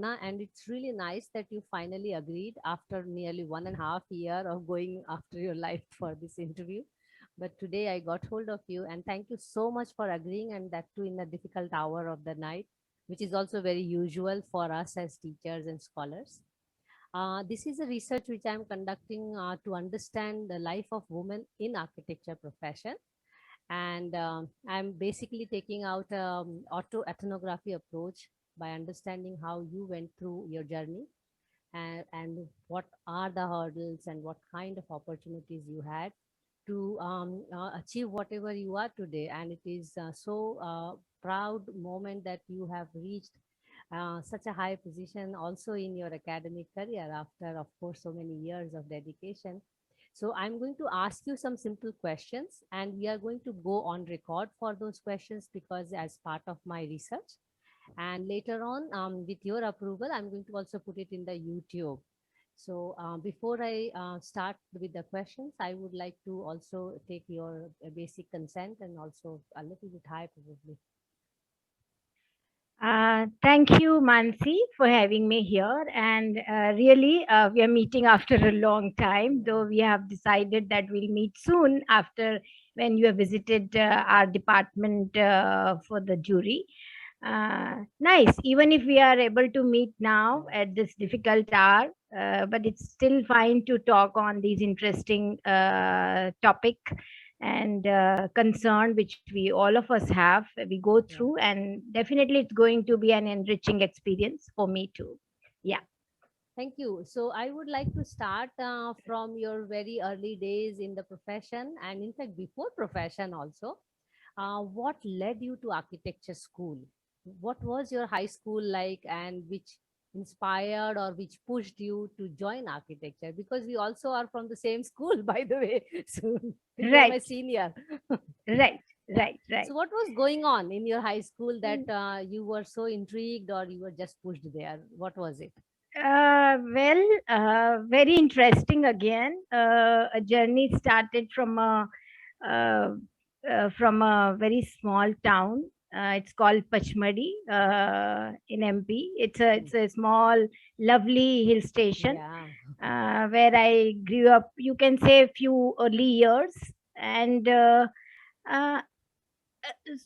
Bhavna, and it's really nice that you finally agreed after nearly 1.5 years of going after your life for this interview. But today I got hold of you, and thank you so much for agreeing, and that too in a difficult hour of the night, which is also very usual for us as teachers and scholars. This is a research which I'm conducting to understand the life of women in architecture profession, and I'm basically taking out auto ethnography approach by understanding how you went through your journey, and what are the hurdles and what kind of opportunities you had to achieve whatever you are today. And it is so proud moment that you have reached such a high position also in your academic career after, of course, so many years of dedication. So I'm going to ask you some simple questions, and we are going to go on record for those questions because as part of my research. And later on, with your approval, I'm going to also put it in the YouTube. So before I start with the questions, I would like to also take your basic consent and also a little bit high probably. Thank you, Mansi, for having me here. And really, we are meeting after a long time, though we have decided that we'll meet soon after when you have visited our department for the jury. Nice, even if we are able to meet now at this difficult hour, but it's still fine to talk on these interesting topic and concern which we all of us have we go Yeah. through, and definitely it's going to be an enriching experience for me too. Yeah. Thank you. So I would like to start from your very early days in the profession, and in fact before profession also. What led you to architecture school? What was your high school like, and which inspired or which pushed you to join architecture? Because we also are from the same school, by the way. So you are my Right, senior. right, Yeah. right, right. So what was going on in your high school that you were so intrigued, or you were just pushed there? What was it? Very interesting again. A journey started uh, from a very small town. It's called Pachmadi in MP. It's a small, lovely hill station Yeah. where I grew up. You can say a few early years, and uh,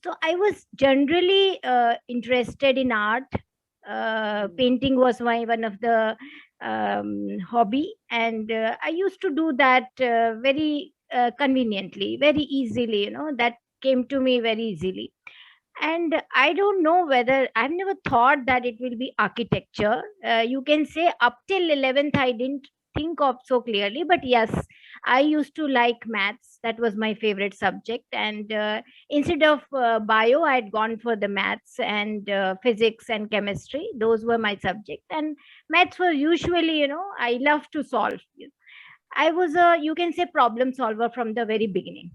so I was generally interested in art. Mm. Painting was my one of the hobby, and I used to do that very conveniently, very easily. That came to me very easily. And I don't know whether I've never thought that it will be architecture. You can say up till 11th, I didn't think of so clearly, but yes, I used to like maths. That was my favorite subject. And instead of bio, I had gone for the maths and physics and chemistry. Those were my subjects. And maths were usually, I love to solve. I was a, you can say, problem solver from the very beginning.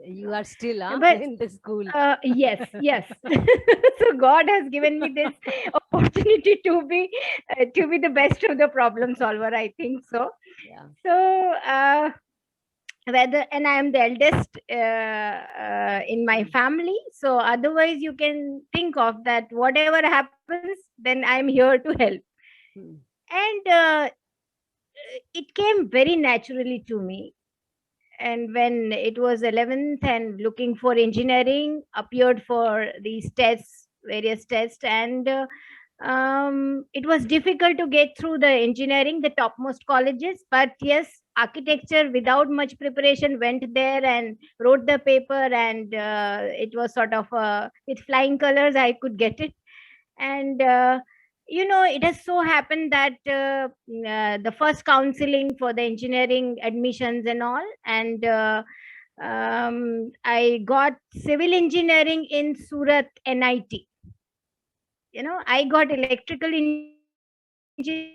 You are still But in the school. yes, yes. So God has given me this opportunity to be the best of the problem solver. I think so. Yeah. So whether, and I am the eldest in my Mm. family. So otherwise, you can think of that. Whatever happens, then I am here to help. Mm. And it came very naturally to me. And when it was 11th and looking for engineering, appeared for these tests, various tests, and it was difficult to get through the engineering, the topmost colleges. But yes, architecture without much preparation went there and wrote the paper, and it was sort of with flying colors I could get it. And it has so happened that the first counseling for the engineering admissions and all, and I got civil engineering in Surat NIT. I got electrical engineering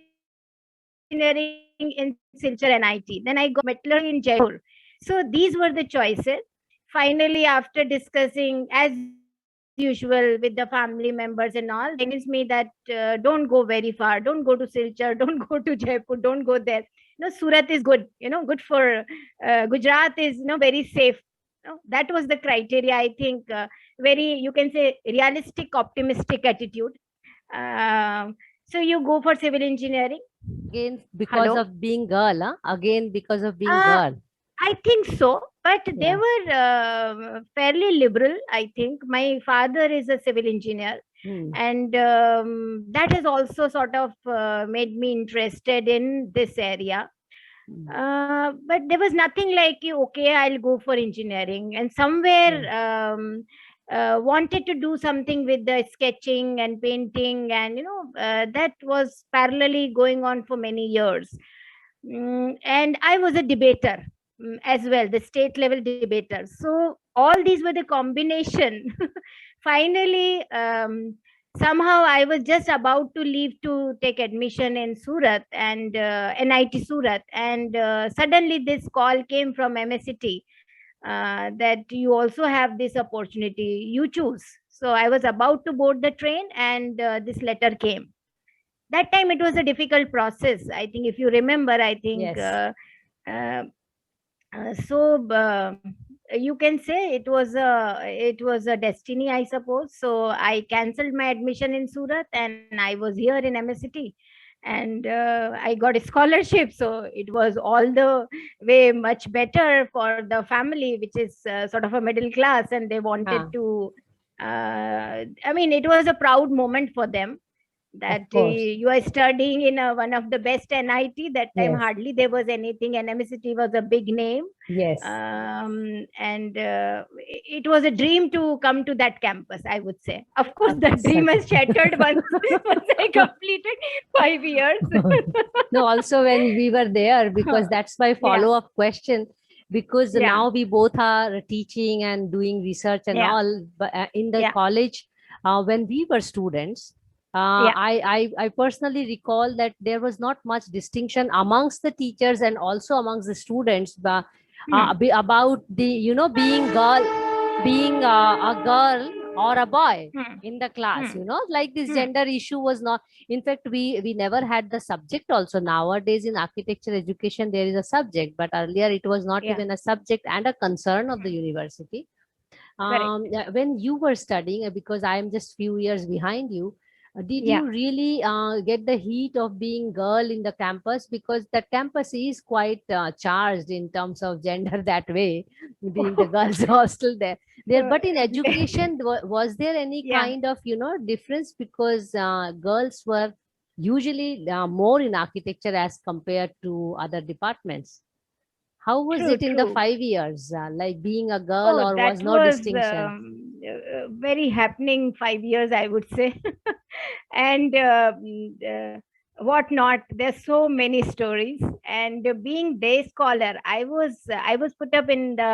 in Silchar NIT. Then I got metallurgy in Jaipur. So these were the choices. Finally, after discussing, as usual, with the family members and all, they convinced me that don't go very far. Don't go to Silchar. Don't go to Jaipur. Don't go there. Surat is good. Good for Gujarat is very safe. That was the criteria, I think. Very, you can say, realistic, optimistic attitude. Um, So you go for civil engineering? Again, because Hello? of being girl, huh? Again, because of being Uh, girl. I think so, but they Yeah. were fairly liberal. I think my father is a civil engineer, Hmm. and that has also sort of made me interested in this area. Hmm. But there was nothing like, okay, I'll go for engineering, and Yeah. somewhere wanted to do something with the sketching and painting, and that was parallelly going on for many years. And I was a debater, as well, the state level debater. So all these were the combination. Finally, somehow I was just about to leave to take admission in Surat and NIT Surat, and suddenly this call came from MSCT, that you also have this opportunity, you choose. So I was about to board the train, and this letter came. That time it was a difficult process. I think if you remember, I think Yes. uh, so you can say it was a destiny, I suppose. So I cancelled my admission in Surat, and I was here in MSCT, and I got a scholarship. So it was all the way much better for the family, which is sort of a middle class, and they wanted Ah, to. I mean, it was a proud moment for them, of that course. you are studying in one of the best NIT. That time Yes. hardly there was anything, and MSCT was a big name. Yes. And it was a dream to come to that campus, I would say. Of course, the dream Certain. has shattered once, once I completed 5 years. No, also when we were there, because that's my Yeah, follow-up question, because yeah, now we both are teaching and doing research and yeah, all, but in the yeah, college, when we were students, yeah. I personally recall that there was not much distinction amongst the teachers and also amongst the students, Hmm. about the, being a girl or a boy Hmm. in the class, Hmm. like this Hmm. gender issue was not. In fact, we never had the subject also. Nowadays in architecture education there is a subject, but earlier it was not Yeah. even a subject and a concern of the Hmm. university. Correct. Yeah, when you were studying, because I am just few years behind you, did Yeah. you really get the heat of being girl in the campus? Because that campus is quite charged in terms of gender that way, being the girls hostel there. Uh, But in education, was there any yeah. kind of difference? Because girls were usually more in architecture as compared to other departments. How was True. it in the True. 5 years, like being a girl, Oh, or that was no was distinction? very happening 5 years, I would say. And what not. There's so many stories. And being day scholar, I was put up in the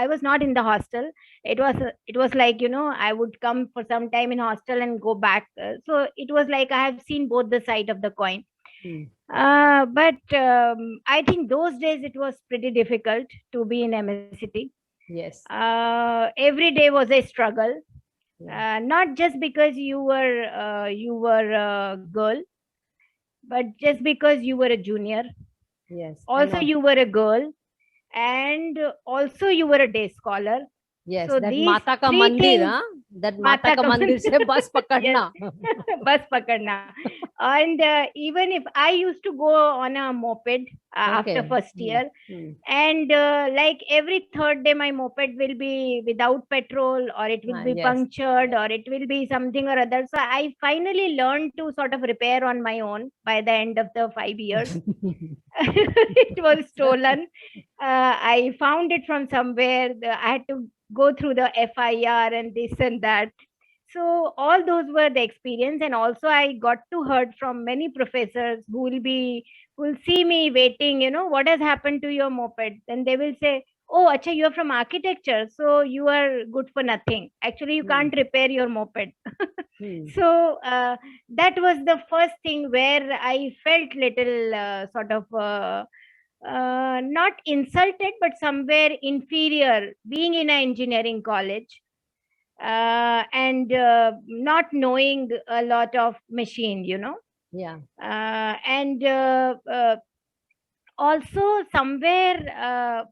I was not in the hostel. It was like, I would come for some time in hostel and go back. So it was like I have seen both the side of the coin. Hmm. But I think those days it was pretty difficult to be in MSCT. Yes. Every day was a struggle, Yeah. not just because you were a girl, but just because you were a junior. Yes. And Also, you were a girl, and also you were a day scholar. yes, So that these Mata ka three mandir, things, huh? That Mata Mata ka Kaman, mandir se bus yes, pakadna. bus pakadna. And even if I used to go on a moped after Okay. first Hmm. year, Hmm. and like every third day my moped will be without petrol, or it will be Yes. punctured, or it will be something or other. So I finally learned to sort of repair on my own by the end of the 5 years. It was stolen. I found it from somewhere. I had to go through the FIR and this and that. So all those were the experience, and also I got to heard from many professors who will see me waiting. What has happened to your moped? Then they will say, "Oh, acha, you are from architecture, so you are good for nothing. Actually, you Hmm. can't repair your moped." Hmm. So that was the first thing where I felt little sort of. Not insulted, but somewhere inferior, being in an engineering college, and not knowing a lot of machine. Yeah. And also somewhere, uh,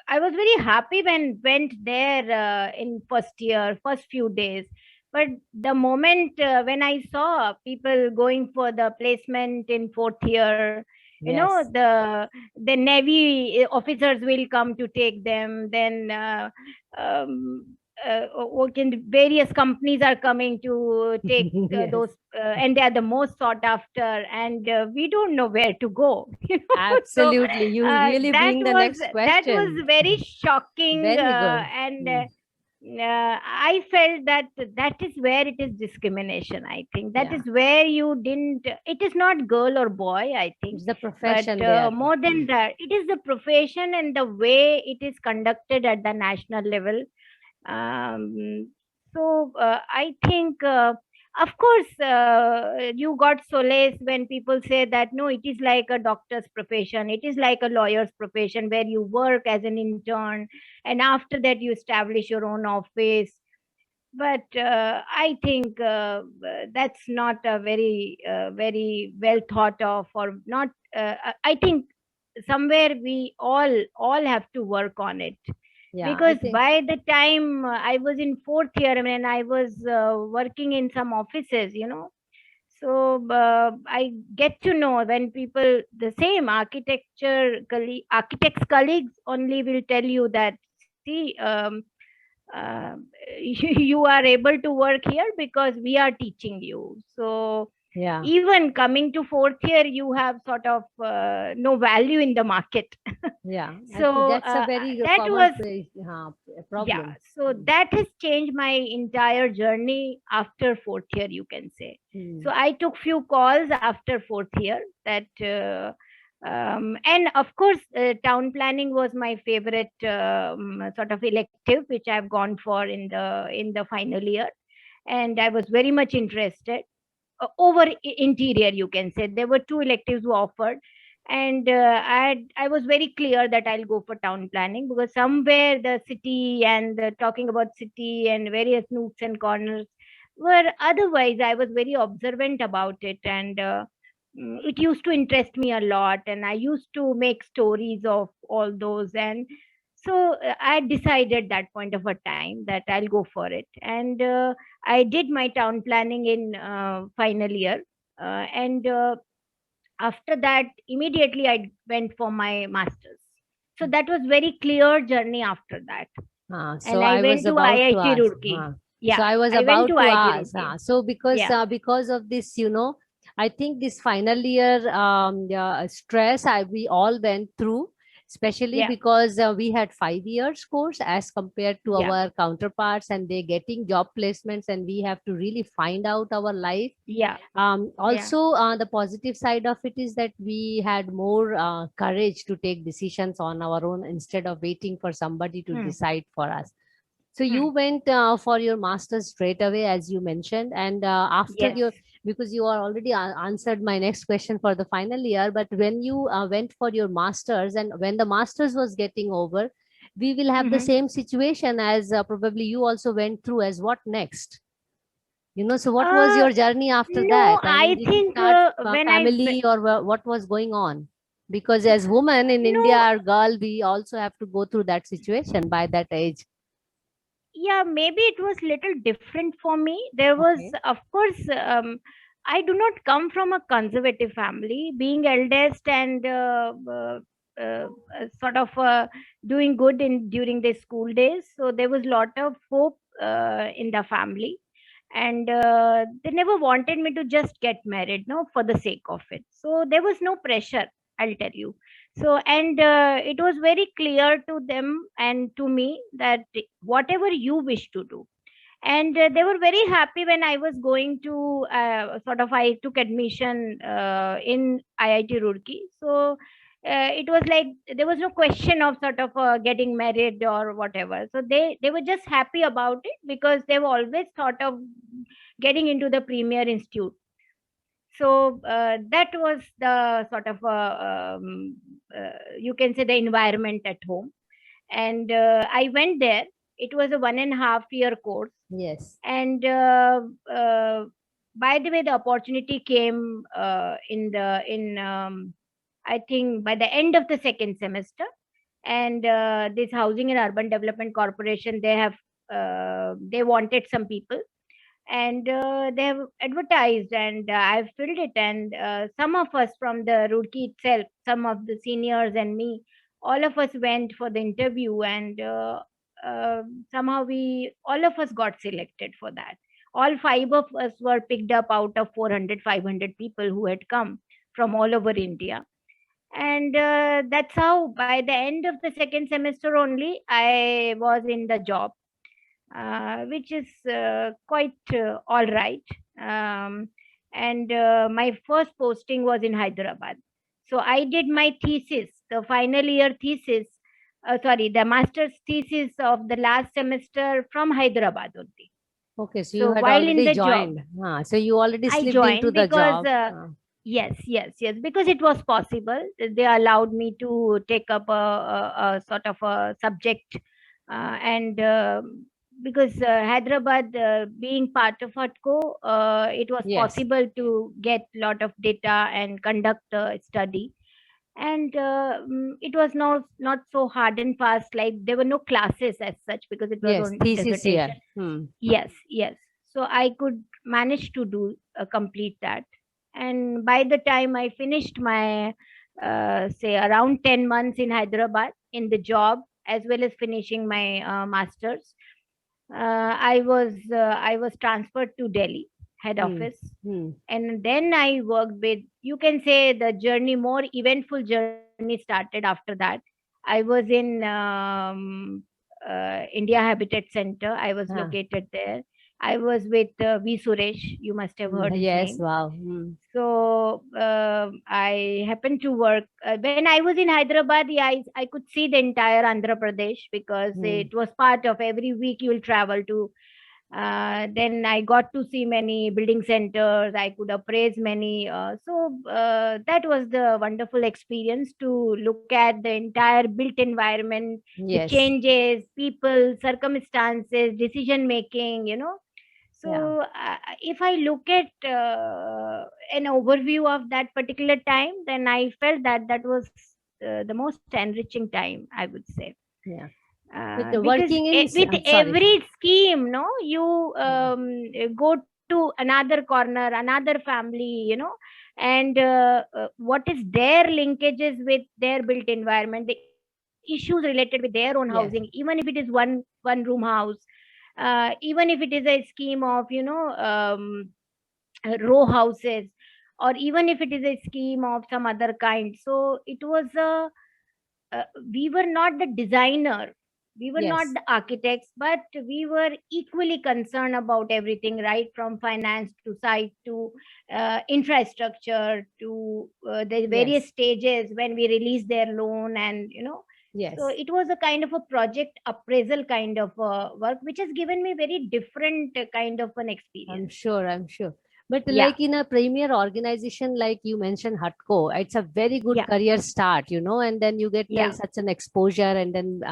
I was very happy when went there in first year, first few days. But the moment when I saw people going for the placement in fourth year, Yes. the navy officers will come to take them. Then um, various companies are coming to take Yes. those, and they are the most sought after, and we don't know where to go. So Absolutely. You really that bring the was next that was question. very shocking, Very good. and Hmm. I felt that that is where it is discrimination. I think that Yeah. is where you didn't. It is not girl or boy, I think, It's the but profession there. more than that, it is the profession and the way it is conducted at the national level. So I think, of course, you got solace when people say that no, it is like a doctor's profession, it is like a lawyer's profession where you work as an intern, and after that you establish your own office. But I think that's not a very well thought of, or not. I think somewhere we all have to work on it, Yeah, I because think. by the time I was in fourth year, I mean, I was working in some offices, so I get to know when people, the same architects colleagues only will tell you that, see, uh, you are able to work here because we are teaching you. So Yeah. even coming to fourth year, you have sort of no value in the market. Yeah. I think So that's a very that common was, yeah, problem. so Hmm. that has changed my entire journey after fourth year, you can say. So Hmm. I took few calls after fourth year, that and of course, town planning was my favorite sort of elective, which I've gone for in the final year, and I was very much interested. Over interior, you can say. There were two electives who offered, and I was very clear that I'll go for town planning, because somewhere the city, and talking about city and various nooks and corners, were otherwise I was very observant about it, and it used to interest me a lot, and I used to make stories of all those. And so I decided that point of a time that I'll go for it, and I did my town planning in final year, and after that immediately I went for my masters. So that was very clear journey after that, So and I I went was to about to IIT ask. Roorkee. So Yeah, I was I went to about to IIT ask. Roorkee. So because Yeah, because of this, I think this final year yeah, stress we all went through, especially yeah, because we had 5 years course as compared to yeah, our counterparts, and they getting job placements, and we have to really find out our life. yeah, yeah. Also, the positive side of it is that we had more courage to take decisions on our own instead of waiting for somebody to Hmm, decide for us. So you hmm. went for your master's straight away, as you mentioned, and after Yes. your, because you are already answered my next question for the final year, but when you went for your master's and when the master's was getting over, we will have the Hmm. same situation as probably you also went through. As what next? So what was uh your journey after no, that? I mean, I did you think start when family, or what was going on? Because as women in India, no, our girl, we also have to go through that situation by that age. yeah, maybe it was little different for me. There was, Okay. of course, I do not come from a conservative family, being eldest, and sort of doing good in during the school days. So there was lot of hope in the family, and they never wanted me to just get married, no, for the sake of it. So there was no pressure, I'll tell you. So, and it was very clear to them and to me that whatever you wish to do. And they were very happy when I was going to sort of, I took admission in IIT Roorkee. So it was like there was no question of sort of getting married or whatever. So they were just happy about it, because they were always thought of getting into the premier institute. So that was the sort of you can say the environment at home. And I went there. It was a 1.5 year course, Yes. and by the way, the opportunity came in I think by the end of the second semester. And this Housing and Urban Development Corporation, they wanted some people, and they have advertised, and I've filled it. And some of us from the Roorkee itself, some of the seniors and me, all of us went for the interview, and uh, somehow we all of us got selected for that. All five of us were picked up out of 400, 500 people who had come from all over India. And that's how by the end of the second semester only I was in the job, which is quite all right. Um, and my first posting was in Hyderabad. So I did my thesis, the final year thesis, the master's thesis of the last semester from Hyderabad only. Okay, so you So had while in already the job, joined. So you already I slipped into joined the because job. yes, yes, yes, because it was possible. They allowed me to take up a sort of a subject, and because Hyderabad, being part of HUTCO, it was Yes, possible to get lot of data and conduct a study. And it was not so hard and fast. Like there were no classes as such because it was yes, on thesis dissertation. year. Hmm. Yes, yes. So I could manage to do complete that. And by the time I finished my, say, around 10 months in Hyderabad in the job, as well as finishing my master's, I was transferred to Delhi head Hmm. office. Hmm. And then I worked with, you can say, the journey, more eventful journey started after that. I was in India Habitat Center. I was Ah. located there. I was with V. Suresh. You must have heard his Yes, name. wow. Hmm. So I happened to work when I was in Hyderabad. Yeah, I could see the entire Andhra Pradesh because Hmm. it was part of every week you will travel to. Then I got to see many building centers. I could appraise many. That was the wonderful experience to look at the entire built environment, the Yes. changes, people, circumstances, decision making. Yeah. So if I look at an overview of that particular time, then I felt that that was the most enriching time, I would say. Yeah. But Because working in, with I'm sorry. every scheme, no, you Yeah. go to another corner, another family, and what is their linkages with their built environment, the issues related with their own housing, even Yes. if it is one room house, even if it is a scheme of, row houses, or even if it is a scheme of some other kind. So it was a we were not the designer, we were not Yes. the architects, but we were equally concerned about everything, right from finance to site to infrastructure to the various Yes. stages when we release their loan, and so Yes. it was a kind of a project appraisal kind of work, which has given me very different kind of an I'm experience. sure, I'm sure. But Yeah, like in a premier organization, like you mentioned, Hutco, it's a very good yeah, career start, and then you get yeah. such an exposure, and then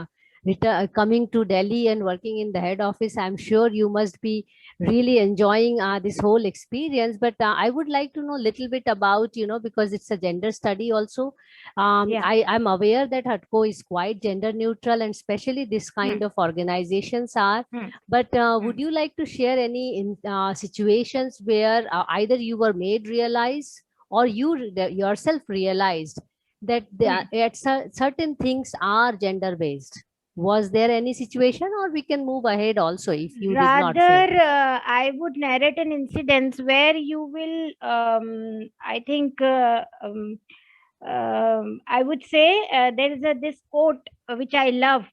coming to Delhi and working in the head office, I'm sure you must be really enjoying this whole experience. But I would like to know a little bit about, because it's a gender study also. Yeah. I'm aware that Hutco is quite gender neutral, and especially this kind Hmm, of organizations are. hmm, But would hmm, you like to share any situations where either you were made realize or you yourself realized that hmm. certain things are gender based? Was there any situation, or we can move ahead also if you did not say? Rather, I would narrate an incident where you will, I think, I would say there is this quote which I love,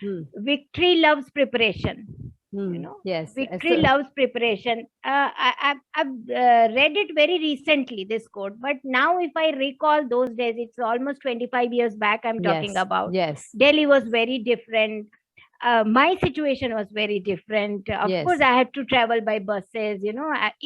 Hmm. victory loves preparation. Hmm. Yes. Victory So, loves preparation. I've read it very recently, this quote, but now if I recall those days, it's almost 25 years back I'm talking yes. about. Yes. Delhi was very different. My situation was very different. Of course, Yes. I had to travel by buses.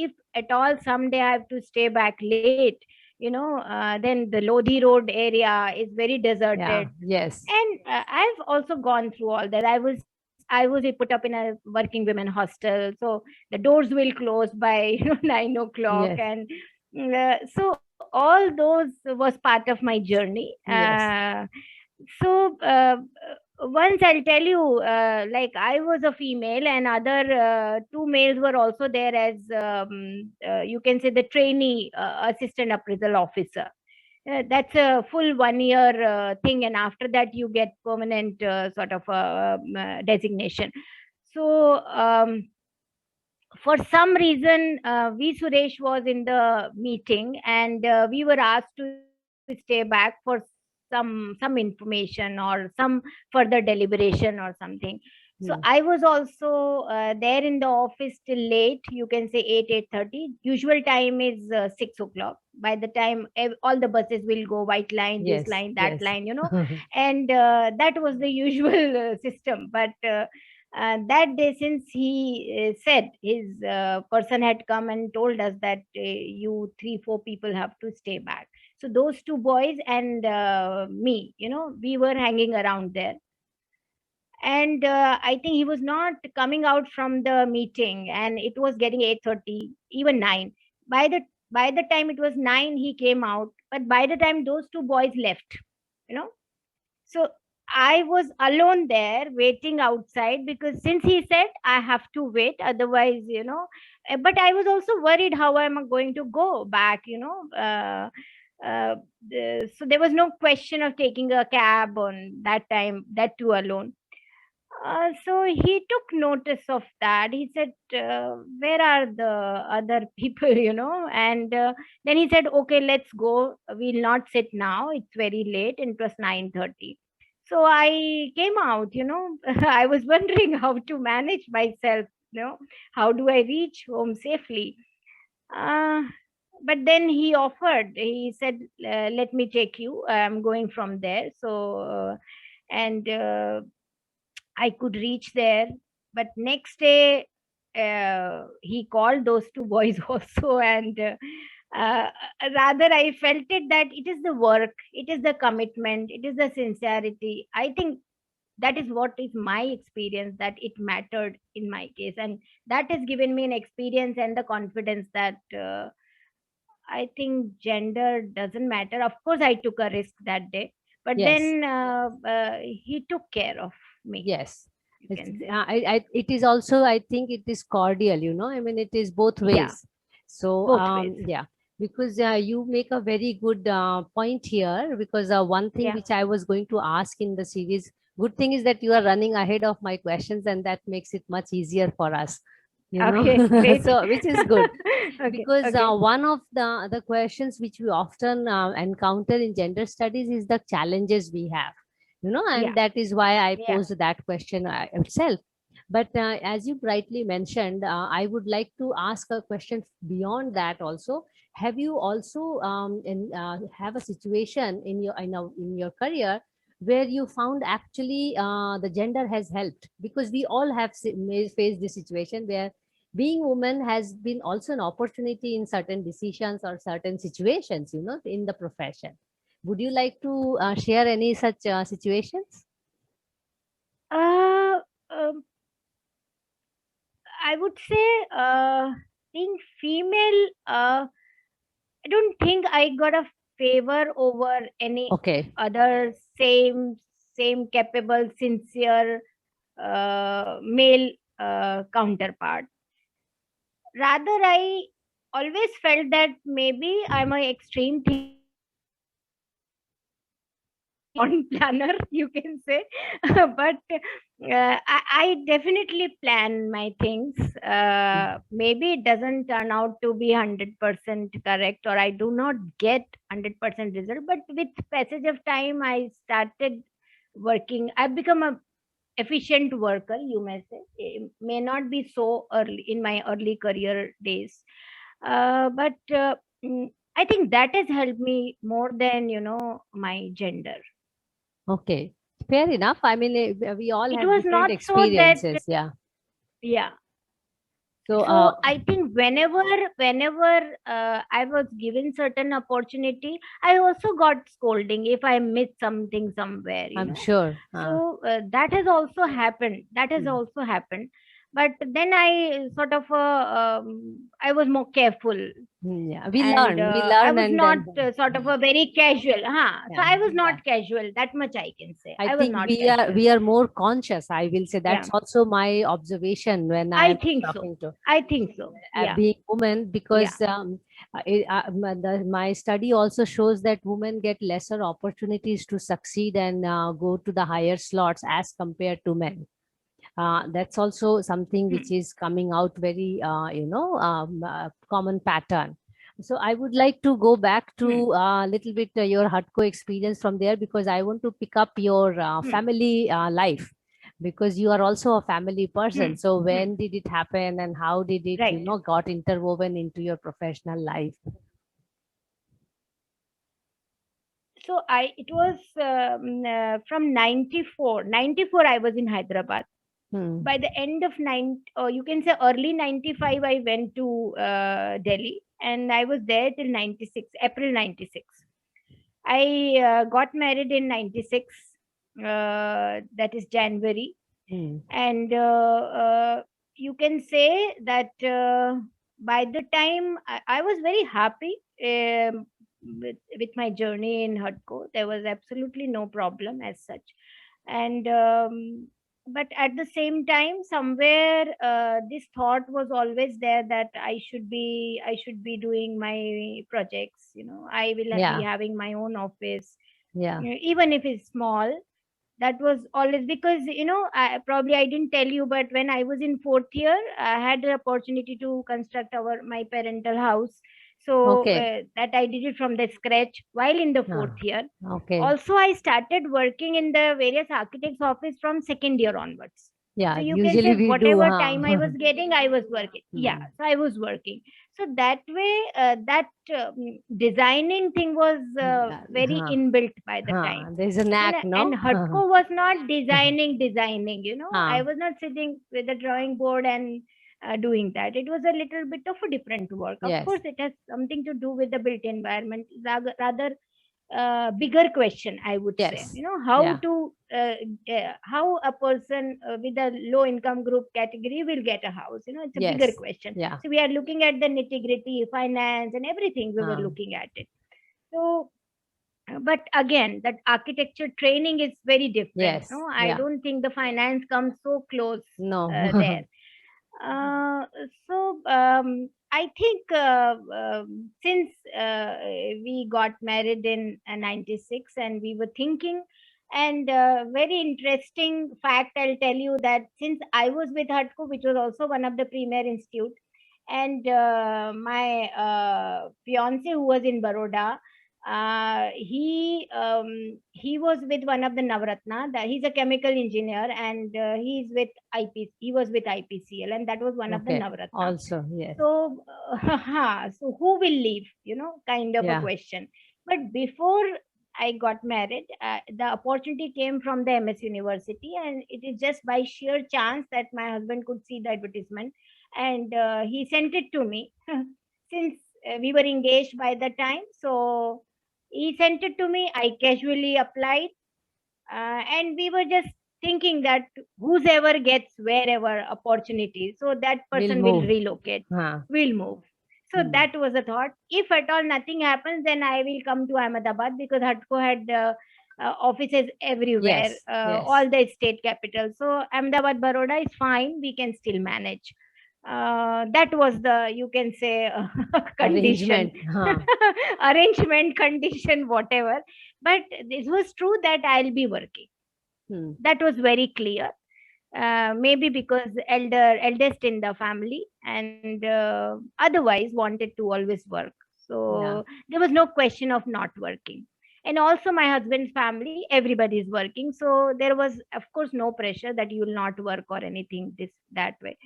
If at all someday I have to stay back late, then the Lodhi Road area is very Yeah. deserted. Yes. And I've also gone through all that. I was put up in a working women hostel, so the doors will close by 9 o'clock, Yes. and so all those was part of my journey. Yes. So once I'll tell you, like I was a female and other two males were also there as you can say the trainee assistant appraisal officer. That's a full 1 year thing, and after that you get permanent sort of designation. So for some reason, V Suresh was in the meeting, and we were asked to stay back for some information or some further deliberation or something. So I Hmm. was also there in the office till late. You can say 8:30. Usual time is 6 o'clock. By the time all the buses will go, white line, this Yes, line, that yes. line, and that was the usual system. But that day, since he said his person had come and told us that you three four people have to stay back, so those two boys and me, we were hanging around there. And I think he was not coming out from the meeting, and it was getting 8:30, even 9. By the time it was 9, he came out, but by the time those two boys left, you know so I was alone there waiting outside, because since he said I have to wait, otherwise, but I was also worried how am I going to go back, uh, so there was no question of taking a cab on that time, that too alone. So he took notice of that. He said, "Where are the other people?" And then he said, "Okay, let's go. We'll not sit now. It's very late." And it was 9:30. So I came out. I was wondering how to manage myself. How do I reach home safely? Uh, but then he offered. He said, "Let me take you. I'm going from there." So. And I could reach there. But next day, he called those two boys also, and rather I felt it that it is the work, it is the commitment, it is the sincerity. I think that is what is my experience, that it mattered in my case, and that has given me an experience and the confidence that I think gender doesn't matter. Of course, I took a risk that day, but Yes. then he took care of me, Yes. you can say. It is also, I think it is cordial, I mean, it is both Yeah, ways. So, both ways. yeah, because you make a very good point here, because one thing Yeah. which I was going to ask in the series, good thing is that you are running ahead of my questions, and that makes it much easier for us, Okay, great. so which is good, Okay, because okay. one of the questions which we often encounter in gender studies is the challenges we have, Yeah, and that is why I yeah. posed that question itself. But as you brightly mentioned, I would like to ask a question beyond that also. Have you also have a situation in your career where you found actually the gender has helped, because we all have may face this situation where being woman has been also an opportunity in certain decisions or certain situations, in the profession. Would you like to share any such situations? Uh, um, I would say, being female, I don't think I got a favor over any Okay. other same capable, sincere male counterpart. Rather, I always felt that maybe I'm a extreme thinker, very non planner, you can say. But I definitely plan my things. Maybe it doesn't turn out to be 100% correct, or I do not get 100% result. But with passage of time, I started working. I've become a efficient worker, you may say. It may not be so early in my early career days, but I think that has helped me more than my gender. Okay, fair enough. I mean, we all It have was different not so that, experiences. Yeah. yeah. So, So I think whenever I was given certain opportunity, I also got scolding if I missed something somewhere. I'm sure. So that has also happened. That has Hmm. also happened. But then I sort of I was more careful, Yeah, and we I learn, was and not then sort of a very casual. So yeah, I was yeah. not casual. That much I can say. I I was think not casual. we are more conscious. I will say Yeah, that's also my observation when I I am think so. talking to I think so. Yeah, being women, yeah. because my study also shows that women get lesser opportunities to succeed and go to the higher slots as compared to men. That's also something Hmm. which is coming out very, common pattern. So I would like to go back to Hmm. a little bit your Hutco experience from there, because I want to pick up your Hmm. family life, because you are also a family person. Hmm. So Hmm. when did it happen and how did it, Right. got interwoven into your professional life? So it was from 94. 94 I was in Hyderabad. Hmm. By the end of or you can say early 95, I went to Delhi, and I was there till 96, April 96. I got married in 96, that is January. Hmm. And you can say that by the time I was very happy with my journey in Hutco. There was absolutely no problem as such. And but at the same time, somewhere this thought was always there that I should be doing my projects. I will be Yeah. having my own office, Yeah. even if it's small. That was always because I didn't tell you, but when I was in fourth year, I had the opportunity to construct my parental house. So Okay. that I did it from the scratch while in the Ah, fourth year. okay. Also, I started working in the various architects office from second year onwards. So Yeah. you can say Usually we do, whatever huh? time I was getting, I was working. Yeah, Hmm. so I was working. So that way, that designing thing was very Huh. inbuilt by the Huh. time. There's a knack, And no? Hutco was not designing. I Huh. was not sitting with a drawing board and doing that. It was a little bit of a different work. Of Yes. course, it has something to do with the built environment, rather bigger question, I would say. Yes. How Yeah. to how a person with a low income group category will get a house. It's a bigger Yes. question. Yeah. So we are looking at the nitty gritty, finance, and everything. We were looking at it. So but again, that architecture training is very different. Yes. I Yeah. don't think the finance comes so close there. No. uh, I think since we got married in 96, and we were thinking, and very interesting fact I'll tell you, that since I was with Hatko, which was also one of the premier institute, and my fiance who was in Baroda, he was with one of the Navratna. That he's a chemical engineer, and he was with IPCL, and that was one of the Okay. Navratna. Also, yes. So, so who will leave? Kind of a Yeah. question. But before I got married, the opportunity came from the MS University, and it is just by sheer chance that my husband could see the advertisement, and he sent it to me. Since we were engaged by the time, so he sent it to me. I casually applied, and we were just thinking that whoever gets wherever opportunity, so that We'll person will move. relocate, Huh. will move. So Hmm. that was a thought. If at all nothing happens, then I will come to Ahmedabad, because Hatco had offices everywhere, Yes. Yes. all the state capitals. So Ahmedabad, Baroda is fine. We can still manage. That was the, you can say, condition, Arrangement. Huh. arrangement, condition, whatever. But this was true that I'll be working. Hmm. That was very clear. Maybe because eldest in the family, and otherwise wanted to always work. Yeah. So there was no question of not working. And also my husband's family, everybody is working, so there was of course no pressure that you will not work or anything this that way.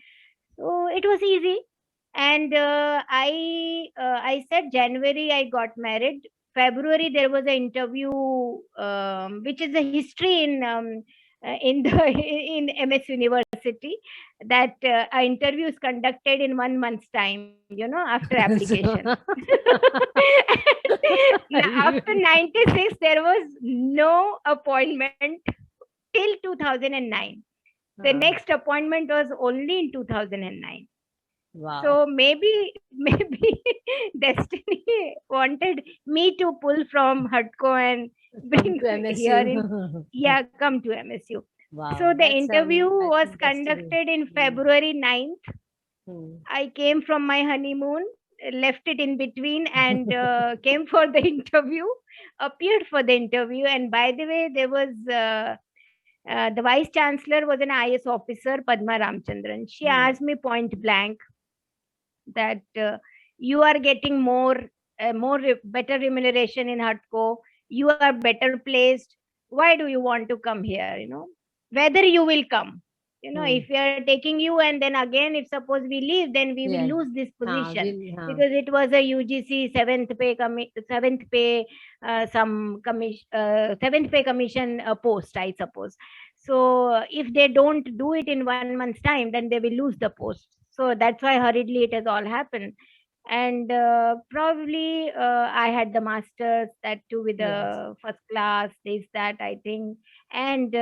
So it was easy. And I said January I got married. February there was an interview, which is a history in the in MS University, that an interview is conducted in 1 month's time, after application. So, Now, after 96, there was no appointment till 2009. The Uh, next appointment was only in 2009. wow. So maybe destiny wanted me to pull from Hutco and Come bring to here MSU. in, yeah, come to MSU. Wow, So the that's interview I was think destiny. conducted in Mm, February 9th. mm. I came from my honeymoon, left it in between, and came for the interview, appeared for the interview. And by the way, there was the vice chancellor was an IS officer, Padma Ramchandran. She Mm, asked me point blank that you are getting better remuneration in Hutco. You are better placed. Why do you want to come here? Whether you will come. mm. If we are taking you and then again, if suppose we leave, then we will Yeah. lose this position, Will. because it was a UGC seventh pay seventh pay commission post, I suppose. So if they don't do it in 1 month's time, then they will lose the post. So that's why hurriedly it has all happened. And probably I had the masters, that too, with Yes. the first class, this, that, I think, and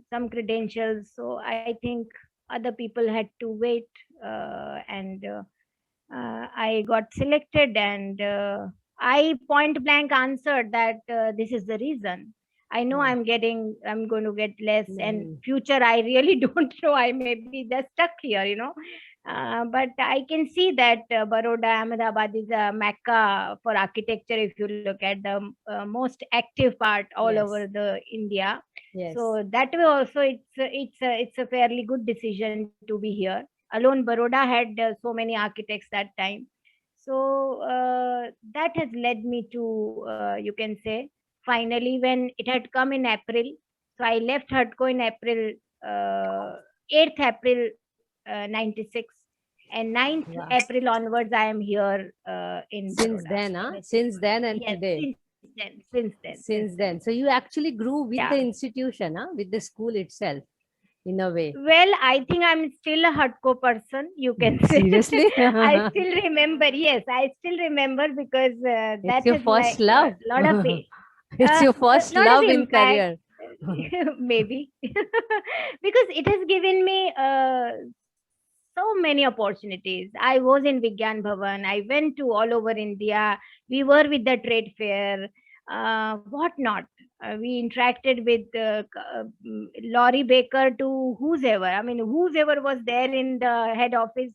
some credentials. So I think other people had to wait, and I got selected, and I point blank answered that this is the reason. I know Wow. I'm going to get less, and Mm, future I really don't know. I may be just stuck here. But I can see that Baroda, Ahmedabad is a mecca for architecture. If you look at the most active part all over yes. the India, Yes. so that way also it's a fairly good decision to be here. Alone Baroda had so many architects that time. So that has led me to, you can say, finally, when it had come in April. So I left Hutco in April, 8th April 96, and 9th Wow. April onwards I am here in Since Baroda, then, MSU. Since then and Yes, today. since then. Since then. So you actually grew with Yeah. the institution, with the school itself, in a way. Well, I think I'm still a Hutco person, you can say. Seriously? I still remember, yes, I still remember, because It's that your has first like love. a lot of It's your first lot of love in impact, career. maybe, because it has given me so many opportunities. I was in Vigyan Bhavan. I went to all over India. We were with the trade fair, what not. We interacted with Lorry Baker to whoever. I mean, whoever was there in the head office.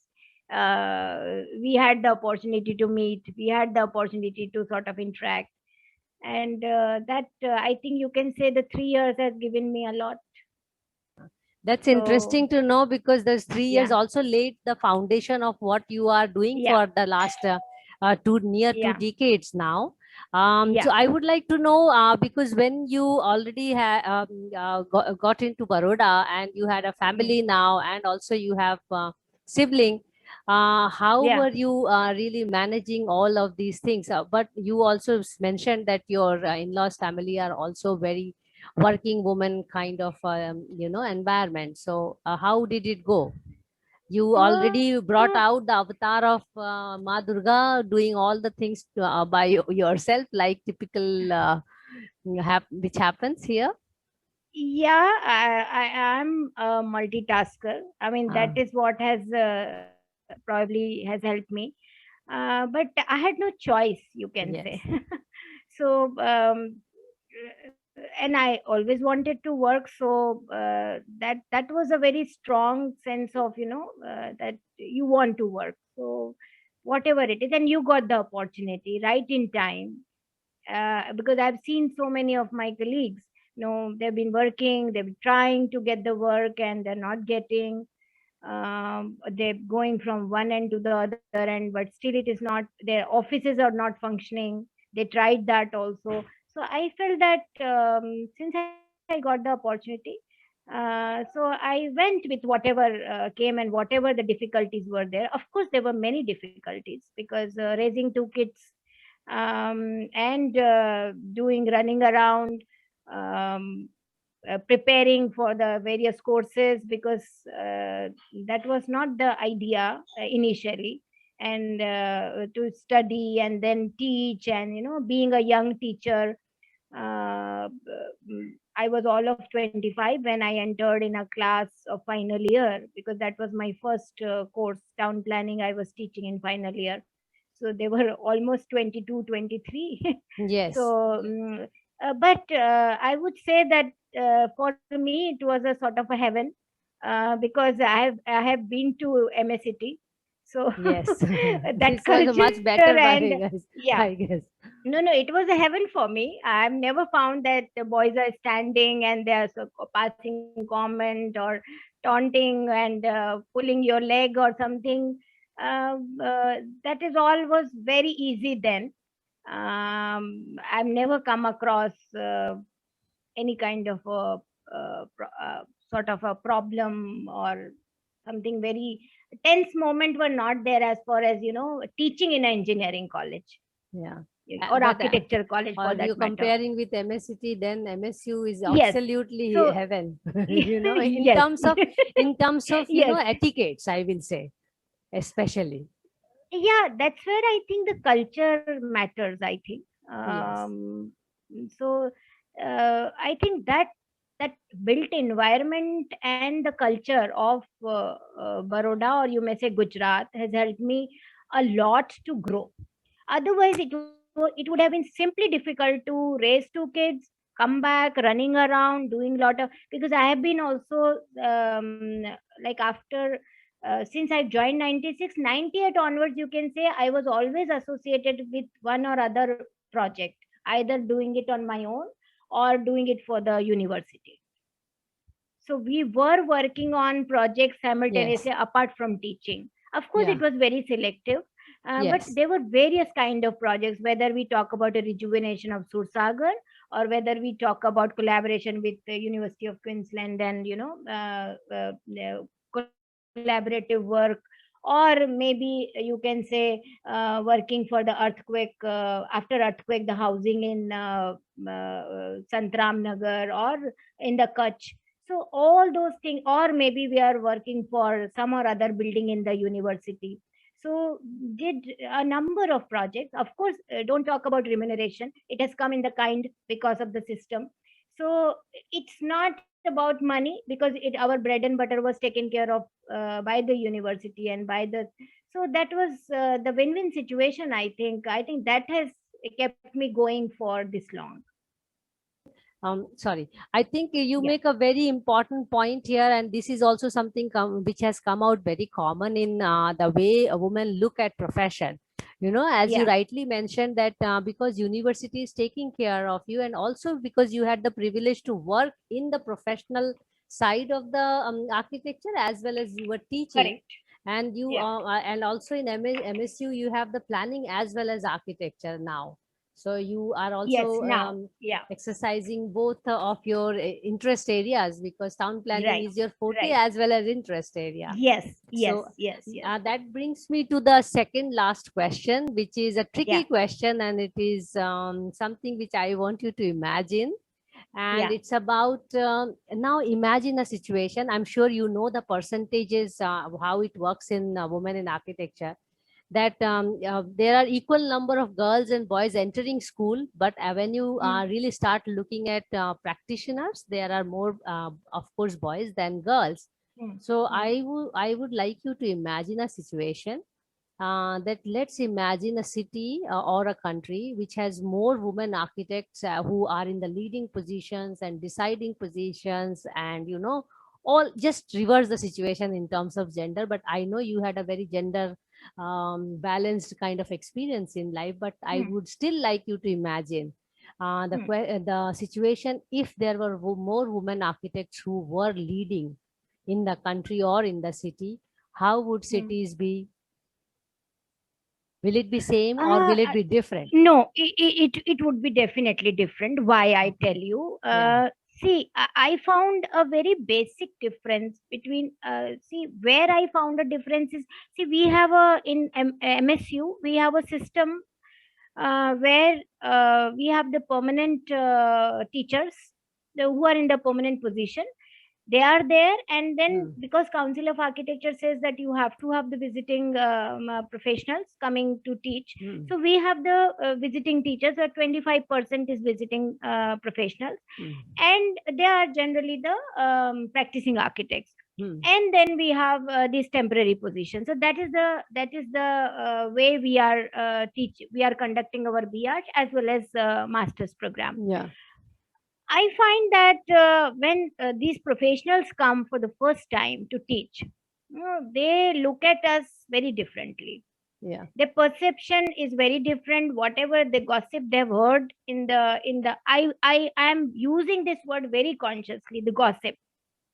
We had the opportunity to meet. We had the opportunity to sort of interact, and that I think you can say the 3 years has given me a lot. That's So interesting to know because those 3 years yeah, also laid the foundation of what you are doing yeah, for the last near two yeah, decades now. So yeah. I would like to know because when you already got into Baroda and you had a Mm. family now and also you have sibling, how Yeah. were you really managing all of these things? But you also mentioned that your in-laws family are also very working woman kind of environment. So how did it go? You Uh, already brought out the avatar of Ma Durga doing all the things by yourself, like typical which happens here. yeah, I am a multitasker. I mean, that uh, is what has probably has helped me. But I had no choice, you can say. yes. So, and I always wanted to work. So that was a very strong sense of, that you want to work. So whatever it is, and you got the opportunity right in time, because I've seen so many of my colleagues. They've been working, they've been trying to get the work, and they're not getting. They're going from one end to the other end, but still it is not. Their offices are not functioning. They tried that also. So I felt that since I got the opportunity, so I went with whatever came, and whatever the difficulties were there. Of course, there were many difficulties, because raising two kids, and running around, um, preparing for the various courses, because that was not the idea initially, and to study and then teach, and being a young teacher, I was all of 25 when I entered in a class of final year, because that was my first course, town planning. I was teaching in final year. So they were almost 22, 23. Yes. So, but I would say that for me it was a sort of a heaven, because I have been to MSCT. So Yes. that This was a culture much better and I guess. yeah, I guess. no, no, it was a heaven for me. I've never found that the boys are standing and they are so passing comment or taunting and pulling your leg or something. That is all was very easy then. I've never come across any kind of a sort of a problem or something very tense moment were not there as far as teaching in an engineering college, Yeah. or But architecture college or for you that matter. comparing with MSCT, then MSU is Yes. absolutely So heaven. In yes. terms of Yes. etiquettes, I will say, especially. Yeah, that's where I think the culture matters, I think. Yes. So I think that built environment and the culture of Baroda, or you may say Gujarat, has helped me a lot to grow. Otherwise, it would have been simply difficult to raise two kids, come back, running around, doing lot of, because I have been also like after since I joined 96, 98 onwards, you can say I was always associated with one or other project, either doing it on my own or doing it for the university. So we were working on projects Yes. simultaneously apart from teaching. Of course, Yeah. it was very selective, but Yes. there were various kind of projects. Whether we talk about a rejuvenation of Sursagar, or whether we talk about collaboration with the University of Queensland and collaborative work, or maybe you can say working for the earthquake, after earthquake, the housing in Santram Nagar or in the Kutch. So all those things, or maybe we are working for some or other building in the university. So did a number of projects. Of course, don't talk about remuneration. It has come in the kind because of the system. So it's not about money, because our bread and butter was taken care of by the university and by the. So that was the win-win situation. I think that has kept me going for this long. Sorry, I think you Yeah. make a very important point here, and this is also something which has come out very common in the way a woman look at profession. As you Yeah. rightly mentioned, that because university is taking care of you, and also because you had the privilege to work in the professional side of the architecture, as well as you were teaching, Correct. and Yeah. and also in MSU you have the planning as well as architecture now. So you are Yes. also Now. Yeah. exercising both of your interest areas, because town planning Right. is your forte Right. as well as interest area. Yes. Yes. So Yes. Yes. that brings me to the second last question, which is a Yeah. tricky question, and it is something which I want you to imagine. And Yeah. it's about now imagine a situation. I'm sure you know the percentages, how it works in women in architecture, that there are equal number of girls and boys entering school, but when you Mm. really start looking at practitioners, there are more of course boys than girls. Mm. So Mm. I would like you to imagine a situation, that let's imagine a city or a country which has more women architects who are in the leading positions and deciding positions, and all just reverse the situation in terms of gender. But I know you had a very gender balanced kind of experience in life, but I Mm. would still like you to imagine Mm. the situation if there were more women architects who were leading in the country or in the city. How would Mm. cities be? Will it be same or Uh, will it be different? no, it would be definitely different. Why, I tell Okay. you. Yeah. See, I found a very basic difference between. See, where I found a difference is, see, we have a in MSU we have a system where we have the permanent teachers, who are in the permanent position, They are there, and then Mm. because Council of Architecture says that you have to have the visiting professionals coming to teach, Mm. so we have the visiting teachers. So 25% is visiting professionals, Mm. and they are generally the practicing architects. Mm. And then we have these temporary positions. So that is the way we are conducting our BH as well as masters program. Yeah. I find that when these professionals come for the first time to teach, they look at us very differently. Yeah. Their perception is very different. Whatever the gossip they've heard in the I am using this word very consciously. The gossip,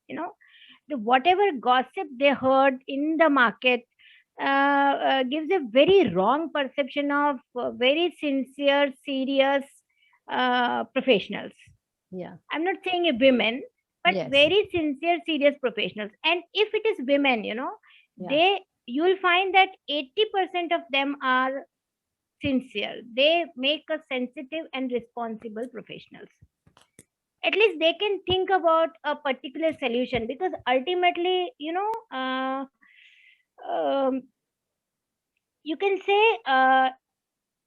the whatever gossip they heard in the market gives a very wrong perception of very sincere, serious professionals. Yeah. I'm not saying a women, but Yes. very sincere, serious professionals. And if it is women, Yeah. they you will find that 80% of them are sincere. They make us sensitive and responsible professionals. At least they can think about a particular solution, because ultimately, you can say,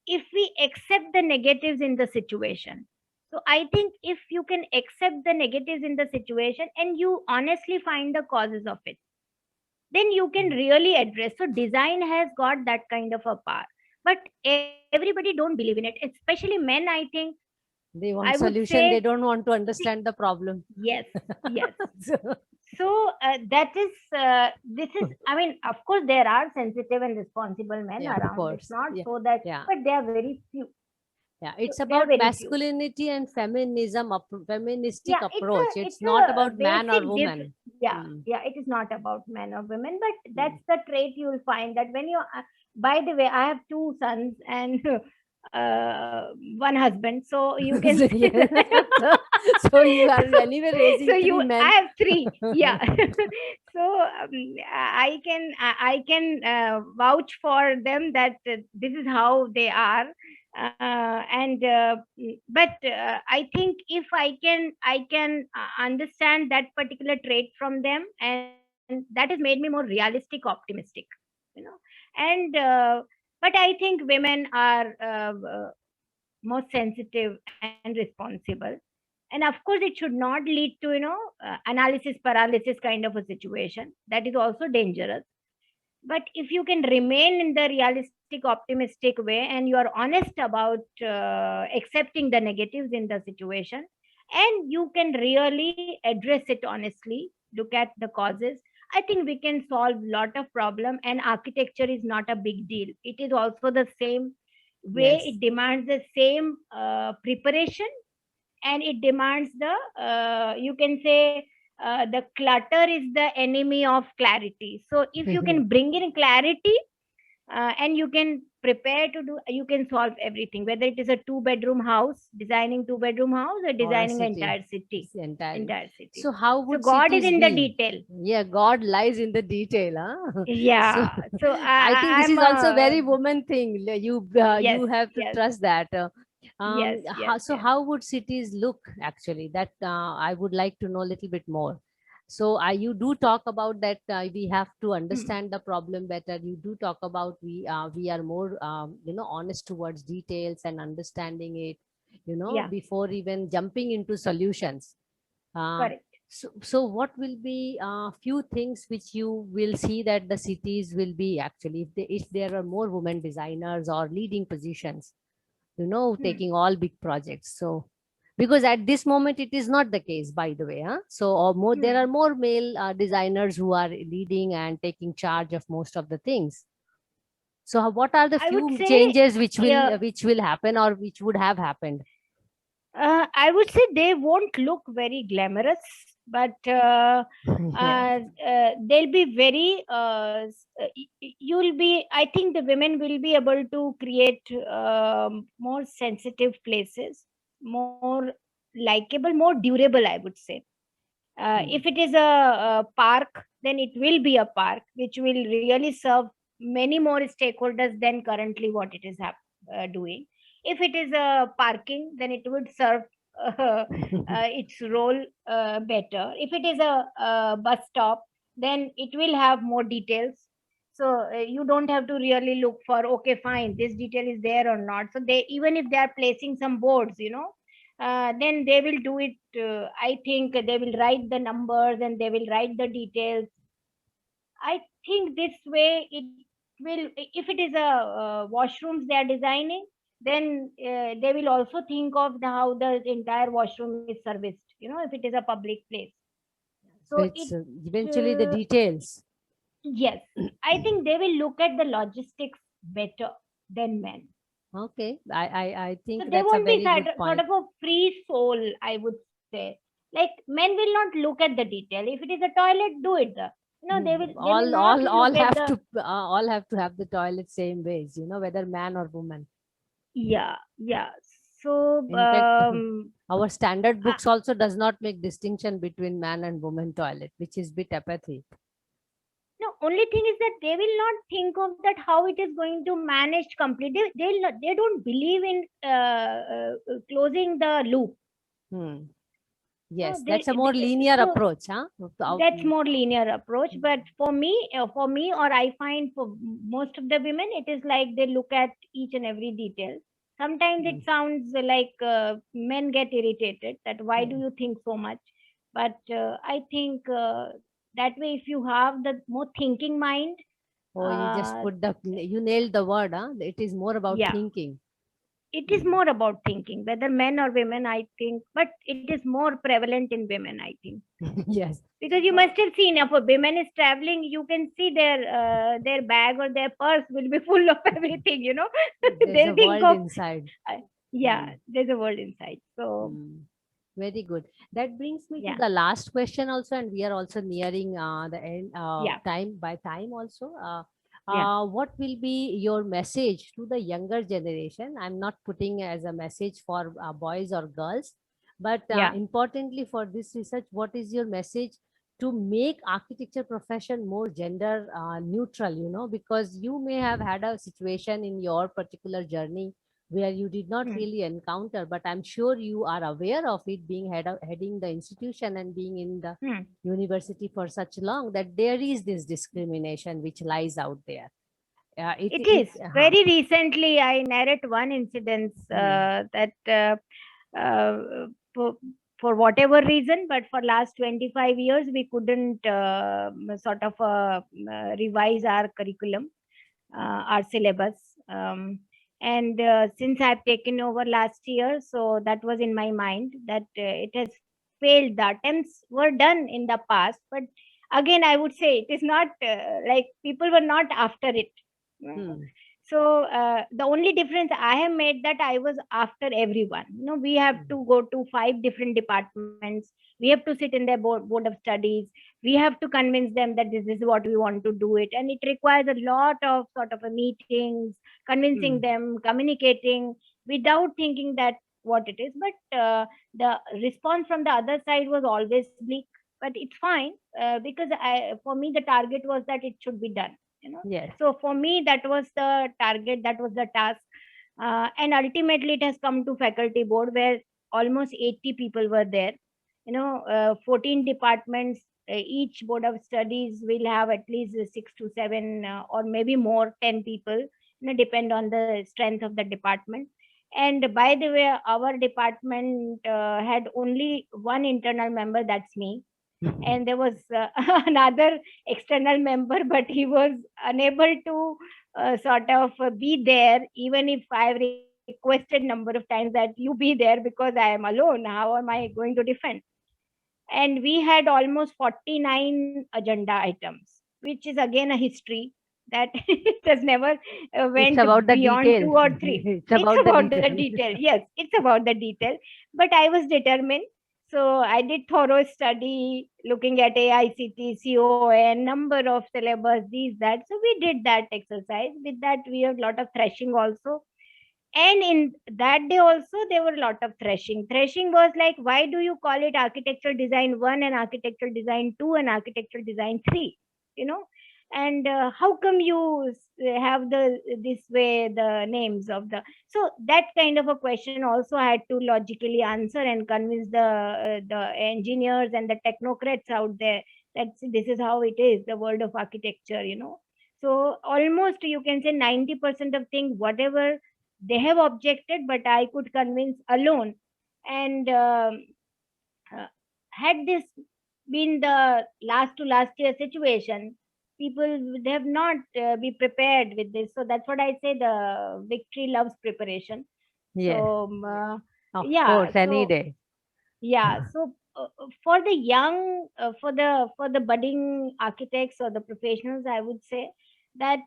if we accept the negatives in the situation. So I think if you can accept the negatives in the situation and you honestly find the causes of it, then you can Mm. really address. So design has got that kind of a power. But everybody don't believe in it, especially men, I think. They I want would solution. say, They don't want to see, understand the problem. yes, yes. So, So that is this is. I mean, of course, there are sensitive and responsible men yeah, of around. It's course. not Yeah. so that, Yeah. but they are very few. Yeah. So It's they are about very few. masculinity and feminism, feministic Yeah, approach. it's It's not a about man or basic diff. woman. Yeah, Mm. yeah. It is not about men or women, but Mm. that's the trait you will find that when you. By the way, I have two sons and one husband, so you can So, say yeah. so, so you are anyway so raising you three I men. have three, yeah. So I can vouch for them that this is how they are. And but I think if I can understand that particular trait from them, and that has made me more realistic, optimistic, you know and but I think women are more sensitive and responsible. And of course, it should not lead to analysis paralysis kind of a situation. That is also dangerous. But if you can remain in the realistic optimistic way, and you are honest about accepting the negatives in the situation, and you can really address it honestly, look at the causes, I think we can solve lot of problem. And architecture is not a big deal. It is also the same way. Yes. It demands the same preparation, and it demands the you can say, the clutter is the enemy of clarity. So if you can bring in clarity, and you can prepare to do, you can solve everything, whether it is a two-bedroom house, designing two-bedroom house, or Or a designing an city. entire city. It's entirely. Entire city. So how So would God is cities in the be? detail. Yeah, God lies in the detail, huh? So Yeah. So I think this I'm is also very woman thing. yes, You have to yes, trust that. yes, yes, So yes. how would cities look actually? That I would like to know a little bit more. So you do talk about that we have to Hmm. understand the problem better. You do talk about we are more honest towards details and understanding it, Yeah, before even jumping into solutions. uh, correct. so what will be few things which you will see that the cities will be actually if there are more women designers or leading positions, Hmm. taking all big projects. So because at this moment it is not the case, by the way, huh? So or more there are Hmm. more male designers who are leading and taking charge of most of the things. So what are the I would few say, changes yeah, which will happen or which would have happened? I would say they won't look very glamorous, but Yeah. they'll be very. You'll be. I think the women will be able to create more sensitive places, more likable, more durable. I would say. If Hmm. it is a park, then it will be a park which will really serve many more stakeholders than currently what it is doing. If it is a parking, then it would serve its role better. If it is a bus stop, then it will have more details. So you don't have to really look for, okay, fine, this detail is there or not. So they, even if they are placing some boards, then they will do it. I think they will write the numbers and they will write the details. I think this way it will, if it is a washrooms they are designing, then they will also think of how the entire washroom is serviced, if it is a public place. So So it, it's eventually the uh, details. yes, I think they will look at the logistics better than men. Okay, I So think they that's a won't be very good sort point. of a free soul, I would say. Like men will not look at the detail. If it is a toilet, do it. They will not look All at have the, to all have to have the toilet same ways, whether man or woman. yeah, yeah. So In fact, our standard books also does not make distinction between man and woman toilet, which is bit apathy. no, only thing is that they will not think of that how it is going to manage completely. They don't believe in closing the loop. Hmm. No, Yes, that's a more linear so approach, huh? that's more linear approach. But for me, or I find for most of the women, it is like they look at each and every detail. Sometimes it Hmm. sounds like men get irritated that why do Yeah. you think so much. But I think that way, if you have the more thinking mind, Oh, you just uh, put you nailed the word, huh? It is more about yeah, thinking. it is Hmm. more about thinking, whether men or women, I think. But it is more prevalent in women, I think, Yes, because you must have seen, if a woman is traveling, you can see their bag or their purse will be full of everything, there's a they'll think world of, inside. uh, yeah, Hmm. there's a world inside. So Hmm. Very good. That brings me to yeah, the last question also, and we are also nearing the end yeah, time by time also. yeah, What will be your message to the younger generation? I'm not putting as a message for boys or girls, but yeah. importantly for this research, what is your message to make architecture profession more gender neutral? Because you may have had a situation in your particular journey where you did not Hmm. really encounter, but I'm sure you are aware of it, being heading the institution and being in the Hmm. university for such long, that there is this discrimination which lies out there. It is. Uh-huh. Very recently, I narrate one incident Hmm. that uh, for, for whatever reason, but for last 25 years, we couldn't sort of revise our curriculum, our syllabus. Um, and since I've taken over last year, so that was in my mind that it has failed. The attempts were done in the past, but again, I would say it is not like people were not after it. Hmm. So the only difference I have made that I was after everyone. We have Hmm. to go to 5 different departments. We have to sit in their board of studies. We have to convince them that this is what we want to do it, and it requires a lot of sort of a meetings, convincing Hmm. them, communicating without thinking that what it is. But the response from the other side was always bleak. But it's fine because for me the target was that it should be done. Yes. So for me, that was the target, that was the task. And ultimately, it has come to faculty board where almost 80 people were there. 14 departments. Each board of studies will have at least 6 to 7 or maybe more, 10 people. Depend on the strength of the department. And by the way, our department had only one internal member. That's me, and there was another external member, but he was unable to sort of be there, even if I have requested number of times that you be there because I am alone. How am I going to defend? And we had almost 49 agenda items, which is again a history that it has never It's went about the beyond detail. 2 or 3. It's It's about the about the detail. detail. Yes, it's about the detail. But I was determined. So I did thorough study looking at AICT, CON, number of syllabus, these, that. So we did that exercise. With that, we have a lot of threshing also. And in that day also, there were a lot of threshing. Threshing was like, why do you call it architectural design 1 and architectural design 2 and architectural design 3? You know, and how come you have the this way the names of the, so that kind of a question also I had to logically answer and convince the engineers and the technocrats out there that this is how it is, the world of architecture, you know. So almost you can say 90% of things whatever they have objected, but I could convince alone. And uh, had this been the last to last year situation, people would have not be prepared with this. So that's what I say, the victory loves preparation. Yes, So of yeah, course, any so day. yeah, so for the young, for the budding architects or the professionals, I would say that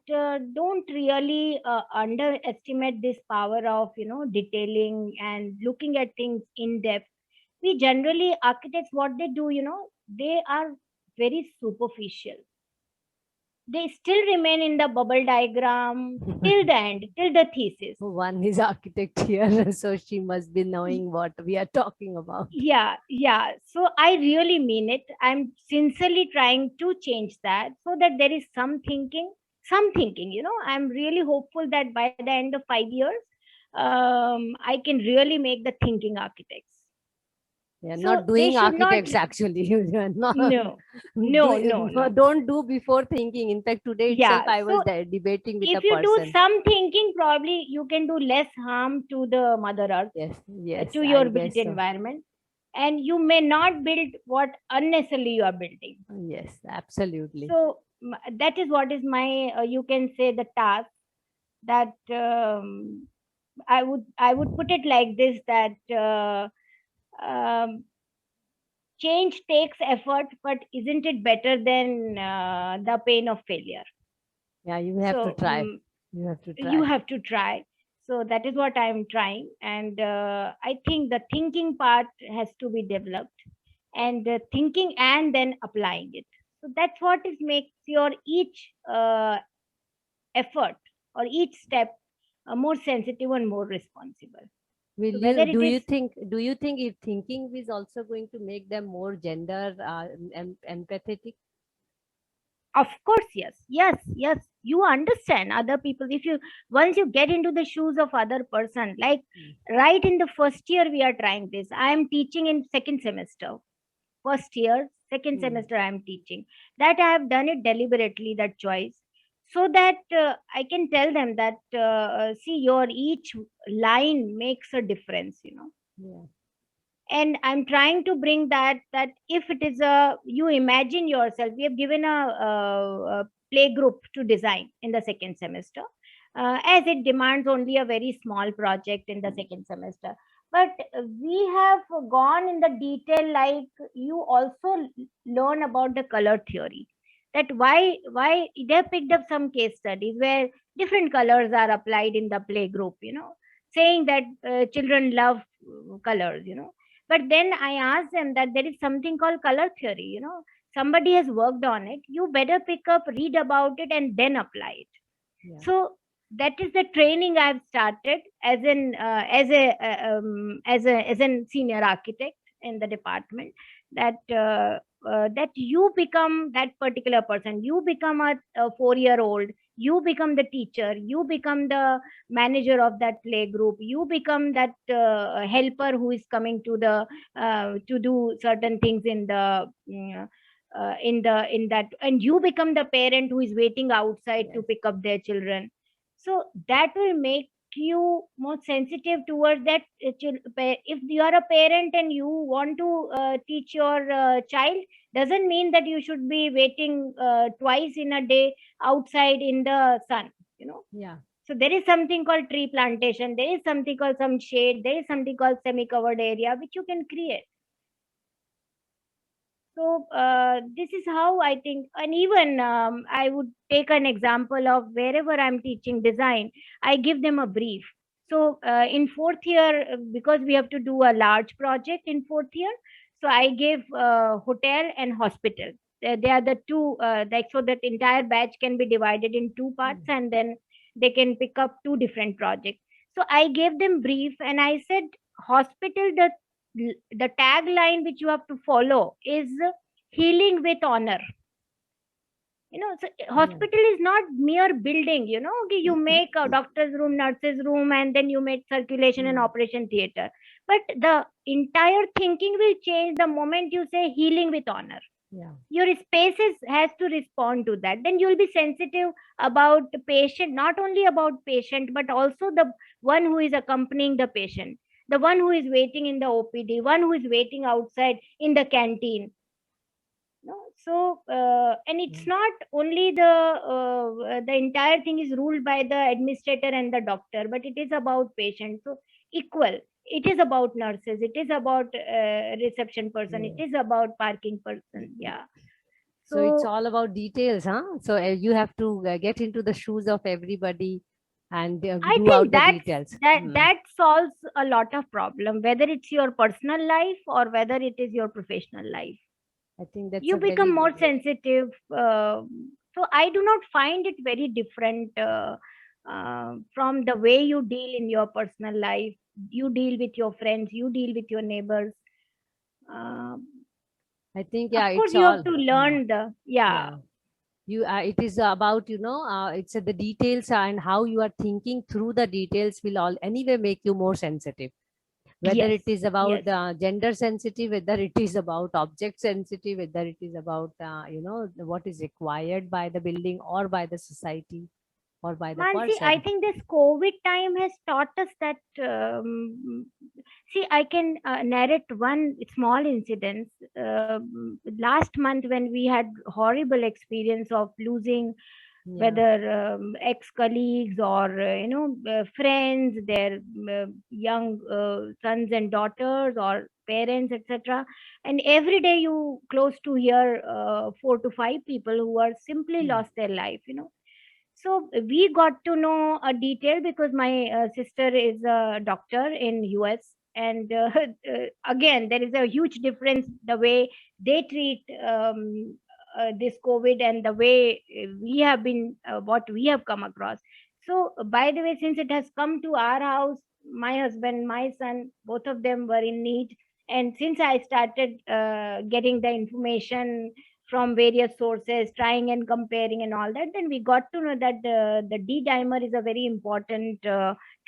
don't really underestimate this power of, you know, detailing and looking at things in depth. We generally, architects, what they do, you know, they are very superficial. They still remain in the bubble diagram till the end, till the thesis. One is architect here, so she must be knowing what we are talking about. Yeah, yeah. So I really mean it. I'm sincerely trying to change that so that there is some thinking, you know. I'm really hopeful that by the end of 5 years, I can really make the thinking architects. Yeah, So not they doing should not, architects actually. You are not no, no, no, do, no. don't do before thinking. In fact, today itself Yeah. I So was there debating with a if you do person. some thinking, probably you can do less harm to the Mother Earth, Yes, yes, to I your built guess so. environment, and you may not build what unnecessarily you are building. Yes, absolutely. So that is what is my, you can say, the task that I would put it like this, that um, change takes effort, but isn't it better than the pain of failure? Yeah, you have to So try. You have to you try. have to try. So that is what I'm trying, and I think the thinking part has to be developed, and thinking and then applying it. So that's what is makes your each effort or each step more sensitive and more responsible. Will So whether you it is, do you think if thinking is also going to make them more gender empathetic? of course, yes, yes, yes, you understand other people. If you, once you get into the shoes of other person, like Mm. right in the first year we are trying this, I am teaching in second semester, first year second Mm. semester I am teaching, that I have done it deliberately, that choice, so that I can tell them that see, your each line makes a difference, you know. Yeah. And I'm trying to bring that if it is a, you imagine yourself, we have given a play group to design in the second semester, as it demands only a very small project in the second semester. But we have gone in the detail, like you also learn about the color theory, that why they have picked up some case studies where different colors are applied in the play group, you know, saying that children love colors, you know. But then I asked them that there is something called color theory, you know. Somebody has worked on it. You better pick up, read about it, and then apply it. Yeah. So that is the training I've started as an as an senior architect in the department. That that you become that particular person. You become a 4 year old. You become the teacher. You become the manager of that play group. You become that helper who is coming to do certain things in the in that, and you become the parent who is waiting outside to Yes. pick up their children. So that will make you more sensitive towards that if you are a parent and you want to teach your child, doesn't mean that you should be waiting twice in a day outside in the sun, you know. Yeah. So there is something called tree plantation, there is something called some shade, there is something called semi covered area which you can create. So this is how I think, and even I would take an example of wherever I'm teaching design, I give them a brief. So in fourth year, because we have to do a large project in fourth year, so I gave hotel and hospital. They are the two, like, so that entire batch can be divided in two parts, Mm. and then they can pick up two different projects. So I gave them brief, and I said, hospital, the tagline which you have to follow is healing with honor, So Yeah. hospital is not mere building. Okay, you make a doctor's room, nurse's room, and then you make circulation and Mm. operation theater. But the entire thinking will change the moment you say healing with honor. Yeah. Your spaces has to respond to that. Then you will be sensitive about the patient, not only about patient, but also the one who is accompanying the patient, the one who is waiting in the OPD, one who is waiting outside in the canteen. No, so and it's Mm. not only the entire thing is ruled by the administrator and the doctor, but it is about patient. So equal, it is about nurses, it is about reception person, it Yeah. is about parking person. Yeah. So it's So all about details, huh? So you have to get into the shoes of everybody and I do think out the details. Mm. that solves a lot of problem, whether it's your personal life or whether it is your professional life. I think that's You a very become more good. sensitive. So I do not find it very different from the way you deal in your personal life. You deal with your friends, you deal with your neighbors. uh, I think, of yeah, course it's you have all. to Mm. learn the, yeah. Yeah. You it is about, it's the details and how you are thinking through the details will all anyway make you more sensitive, whether Yes, it is about yes. gender sensitive, whether it is about object sensitive, whether it is about what is required by the building or by the society or by the Mansi, I person. think this COVID time has taught us that. See, I can narrate one small incident. Last month, when we had horrible experience of losing Yeah. whether ex-colleagues or friends, their young sons and daughters or parents, etc. And every day you close to hear 4 to 5 people who are simply Hmm. lost their life. So we got to know a detail because my sister is a doctor in US, and again there is a huge difference the way they treat this COVID and the way we have been what we have come across. So by the way, since it has come to our house, my husband, my son, both of them were in need, and since I started getting the information from various sources, trying and comparing and all that, then we got to know that the D dimer is a very important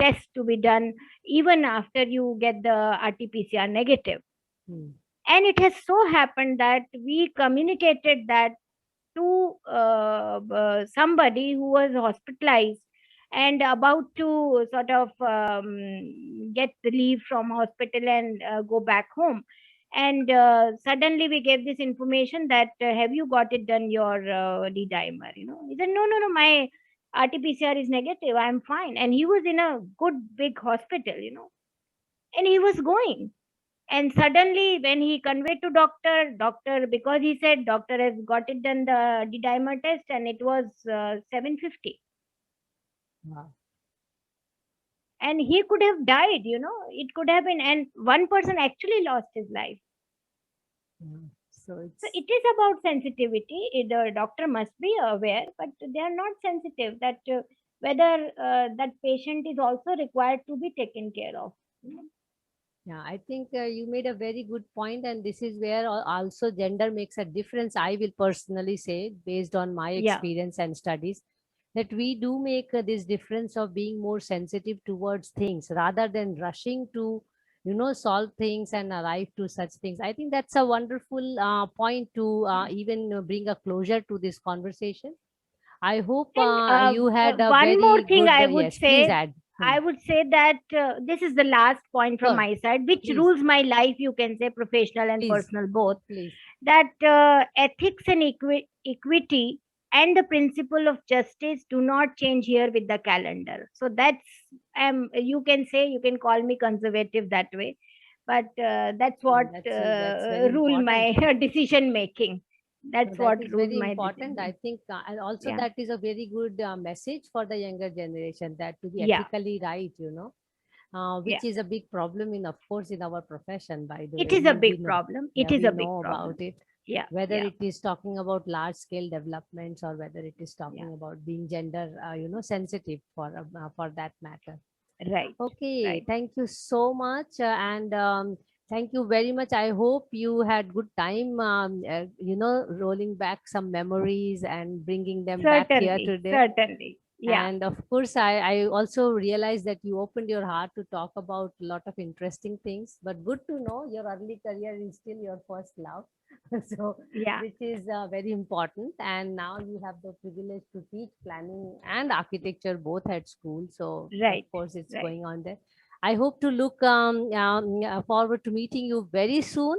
test to be done even after you get the RT-PCR negative. Hmm. And it has so happened that we communicated that to somebody who was hospitalized and about to sort of get the leave from hospital and go back home. And suddenly we gave this information that have you got it done your D-dimer? He said no, my RT-PCR is negative, I'm fine. And he was in a good big hospital, and he was going. And suddenly, when he conveyed to doctor, because he said doctor has got it done the D-dimer test, and it was 750, Wow. and he could have died. It could have been, and one person actually lost his life. Yeah. So So it's. it is about sensitivity. The doctor must be aware, but they are not sensitive that whether that patient is also required to be taken care of. Yeah, I think you made a very good point, and this is where also gender makes a difference. I will personally say, based on my Yeah. experience and studies, that we do make this difference of being more sensitive towards things rather than rushing to, solve things and arrive to such things. I think that's a wonderful point to even bring a closure to this conversation. I hope And you had a one more very thing good, I would yes, please say, add. Hmm. that this is the last point from Sure, my side, which please, rules my life, you can say professional and please, personal both. please. That ethics and equity and the principle of justice do not change here with the calendar. So that's, you can say, you can call me conservative that way, but that's what That's very rule important. my decision making. No, That's that what is rule very my important. decision. I think, and also Yeah, that is a very good message for the younger generation, that to be yeah, ethically right, yeah. which is a big problem in, of course, in our profession. By the It way, is a big problem. It yeah, is we a big know problem. about it. Yeah, Whether yeah, it is talking about large scale developments or whether it is yeah. talking about being gender, sensitive for that matter. Right, Okay, right. thank you so much. And Thank you very much. I hope you had good time, rolling back some memories and bringing them back here Certainly, today. certainly. Yeah, And of course, I also realized that you opened your heart to talk about a lot of interesting things. But good to know your early career is still your first love. So, yeah, which is very important. And now you have the privilege to teach planning and architecture both at school. So, of right, course, it's right, going on there. I hope to look forward to meeting you very soon.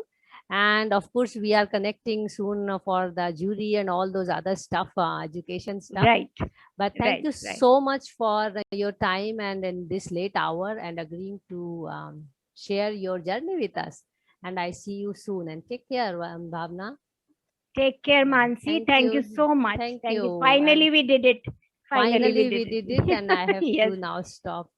And of course, we are connecting soon for the jury and all those other stuff, education stuff. right, But thank right, you right. so much for your time and in this late hour and agreeing to share your journey with us. And I see you soon. And take care, Bhavna. Take care, Yeah. Mansi. Thank Thank you you. so much. Thank Thank you. you. And Finally, we did it. Finally, we finally, did we it. did it. And I have Yes. to now stop